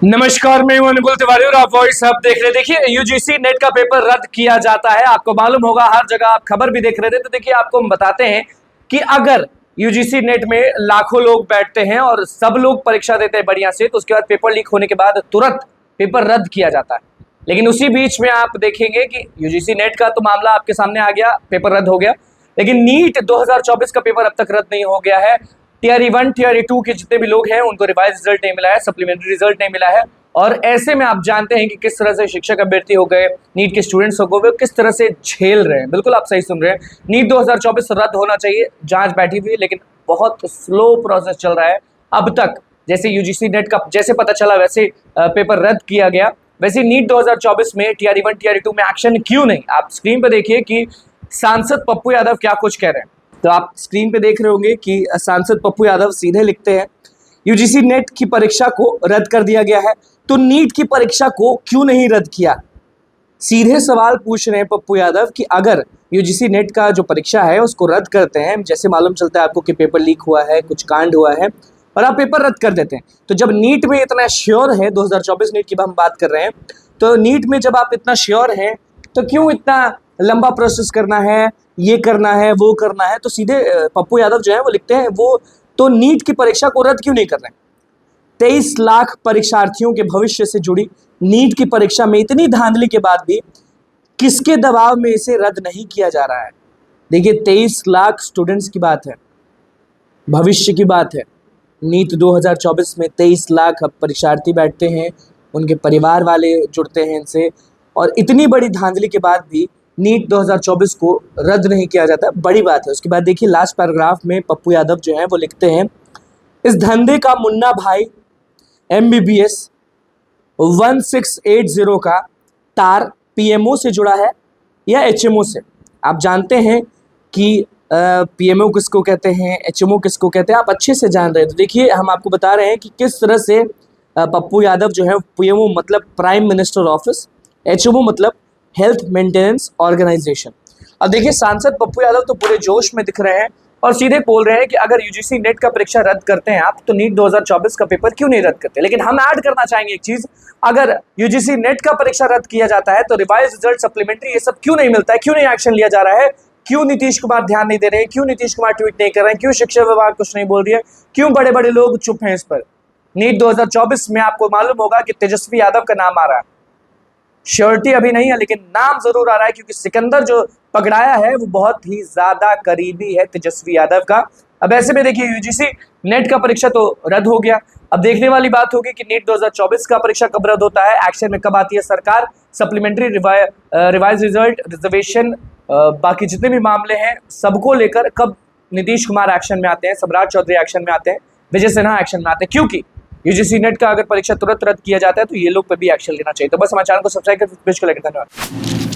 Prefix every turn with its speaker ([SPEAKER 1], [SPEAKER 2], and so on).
[SPEAKER 1] नमस्कार, मैं हूं अनुकुल तिवारी और आप वॉइस हब देख रहे। देखिए, यूजीसी नेट का पेपर रद्द किया जाता है। आपको मालूम होगा, हर जगह आप खबर भी देख रहे थे। तो देखिए, आपको हम बताते हैं कि अगर यूजीसी नेट में लाखों लोग बैठते हैं और सब लोग परीक्षा देते हैं बढ़िया से, तो उसके बाद पेपर लीक होने के बाद तुरंत पेपर रद्द किया जाता है। लेकिन उसी बीच में आप देखेंगे कि यूजीसी नेट का तो मामला आपके सामने आ गया, पेपर रद्द हो गया, लेकिन नीट 2024 का पेपर अब तक रद्द नहीं हो गया है। टीआरई 1 टीआरई 2 के जितने भी लोग हैं उनको रिवाइज रिजल्ट नहीं मिला है, सप्लीमेंट्री रिजल्ट नहीं मिला है। और ऐसे में आप जानते हैं कि किस तरह से शिक्षक अभ्यर्थी हो गए, नीट के स्टूडेंट्स हो गए, किस तरह से झेल रहे हैं। बिल्कुल आप सही सुन रहे हैं, नीट 2024 रद्द होना चाहिए। जांच बैठी हुई है, लेकिन बहुत स्लो प्रोसेस चल रहा है अब तक। जैसे यूजीसी नेट का जैसे पता चला वैसे पेपर रद्द किया गया, वैसे नीट 2024 में टीआरई 1 टीआरई 2 में एक्शन क्यों नहीं। आप स्क्रीन पर देखिए कि सांसद पप्पू यादव क्या कुछ कह रहे हैं। तो आप स्क्रीन पे देख रहे होंगे कि सांसद पप्पू यादव सीधे लिखते हैं, यूजीसी नेट की परीक्षा को रद्द कर दिया गया है, तो नीट की परीक्षा को क्यों नहीं रद्द किया। सीधे सवाल पूछ रहे हैं पप्पू यादव कि अगर यूजीसी नेट का जो परीक्षा है उसको रद्द करते हैं, जैसे मालूम चलता है आपको कि पेपर लीक हुआ है, कुछ कांड हुआ है, और आप पेपर रद्द कर देते हैं, तो जब नीट में इतना श्योर है, 2024 नीट की हम बात कर रहे हैं, तो नीट में जब आप इतना श्योर हैं तो क्यों इतना लंबा प्रोसेस करना है, ये करना है, वो करना है। तो सीधे पप्पू यादव जो है वो लिखते हैं, वो तो नीट की परीक्षा को रद्द क्यों नहीं कर रहे हैं। 23 लाख परीक्षार्थियों के भविष्य से जुड़ी नीट की परीक्षा में इतनी धांधली के बाद भी किसके दबाव में इसे रद्द नहीं किया जा रहा है। देखिए, 23 लाख स्टूडेंट्स की बात है, भविष्य की बात है। नीट 2024 में 23 लाख परीक्षार्थी बैठते हैं, उनके परिवार वाले जुड़ते हैं इनसे, और इतनी बड़ी धांधली के बाद भी नीट 2024 को रद्द नहीं किया जाता, बड़ी बात है। उसके बाद देखिए लास्ट पैराग्राफ में पप्पू यादव जो है वो लिखते हैं, इस धंधे का मुन्ना भाई MBBS 1680 का तार PMO से जुड़ा है या HMO से। आप जानते हैं कि PMO किसको कहते हैं, HMO किसको कहते हैं, आप अच्छे से जान रहे हैं। तो देखिए, हम आपको बता रहे हैं कि किस तरह से पप्पू यादव जो है, PMO मतलब प्राइम मिनिस्टर ऑफिस, HMO मतलब हेल्थ मेंटेनेंस ऑर्गेनाइजेशन। अब देखिए, सांसद पप्पू यादव तो पूरे जोश में दिख रहे हैं और सीधे बोल रहे हैं कि अगर यूजीसी नेट का परीक्षा रद्द करते हैं आप, तो नीट 2024 का पेपर क्यों नहीं रद्द करते। लेकिन हम ऐड करना चाहेंगे एक चीज, अगर यूजीसी नेट का परीक्षा रद्द किया जाता है तो रिवाइज रिजल्ट, सप्लीमेंट्री, ये सब क्यों नहीं मिलता है, क्यों नहीं एक्शन लिया जा रहा है, क्यों नीतीश कुमार ध्यान नहीं दे रहे हैं, क्यों नीतीश कुमार ट्वीट नहीं कर रहे हैं, क्यों शिक्षा विभाग कुछ नहीं बोल रही है, क्यों बड़े बड़े लोग चुप हैं इस पर। नीट 2024 में आपको मालूम होगा कि तेजस्वी यादव का नाम आ रहा है, श्योरिटी अभी नहीं है लेकिन नाम जरूर आ रहा है, क्योंकि सिकंदर जो पकड़ाया है वो बहुत ही ज्यादा करीबी है तेजस्वी यादव का। अब ऐसे में देखिए, यूजीसी नेट का परीक्षा तो रद्द हो गया, अब देखने वाली बात होगी कि नीट 2024 का परीक्षा कब रद्द होता है, एक्शन में कब आती है सरकार, सप्लीमेंट्री, रिवाइज रिजल्ट, रिजर्वेशन, बाकी जितने भी मामले हैं सबको लेकर कब नीतीश कुमार एक्शन में आते हैं, सम्राट चौधरी एक्शन में आते हैं, विजय सिन्हा एक्शन में आते हैं। क्योंकि यूजीसी नेट का अगर परीक्षा तुरंत रद्द किया जाता है तो ये लोग पे भी एक्शन लेना चाहिए। तो बस हमारे चैनल को सब्सक्राइब कर, धन्यवाद।